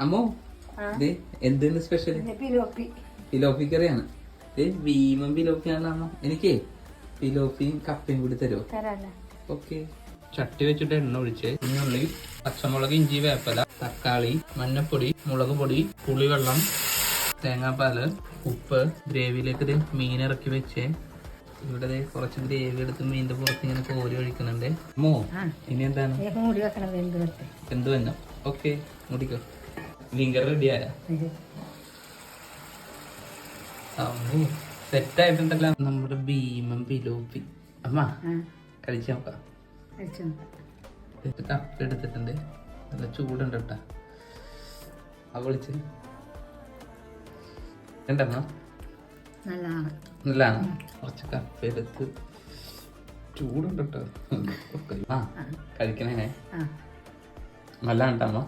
അമ്മോ എന്തിന് സ്പെഷ്യൽ? പിലോപ്പി കറിയാണ്. ഭീമൻ പിലോപ്പിയാണല്ലോ അമ്മ. എനിക്കേ പിലോപ്പിയും കപ്പയും കൂടി തരുമോ? ഓക്കെ. ചട്ടി വെച്ചിട്ട് എണ്ണ ഒഴിച്ച് ഉള്ളി, പച്ചമുളക്, ഇഞ്ചി, വേപ്പില, തക്കാളി, മഞ്ഞപ്പൊടി, മുളക് പൊടി, പുളിവെള്ളം, തേങ്ങാപ്പാല്, ഉപ്പ്, ഗ്രേവിയിലേക്ക് മീൻ ഇറക്കി വെച്ച് ഇവിടെ കുറച്ച് ഗ്രേവി എടുത്ത് മീനിന്റെ പുറത്ത് ഇങ്ങനെ കോരി ഒഴിക്കുന്നുണ്ട്. അമ്മോ ഇനി എന്താണ്? എന്ത് വന്നോ? ഓക്കെ, മുടിക്കോ. മീൻകറി റെഡിയായ സെറ്റ് ആയിട്ടുണ്ടല്ലോ നമ്മുടെ ഭീമൻ പിലോപ്പി. അമ്മ കഴിച്ചു നോക്കാം. കപ്പ എടുത്തിട്ടുണ്ട്, നല്ല ചൂടുണ്ട് കേട്ടാ. വിളിച്ച് ഉണ്ടെന്നോ? നല്ലതാണ്. കുറച്ച് കപ്പ എടുത്ത് ചൂടുണ്ട് കേട്ടോ. കഴിക്കണേ. നല്ല കേട്ടോ അമ്മ.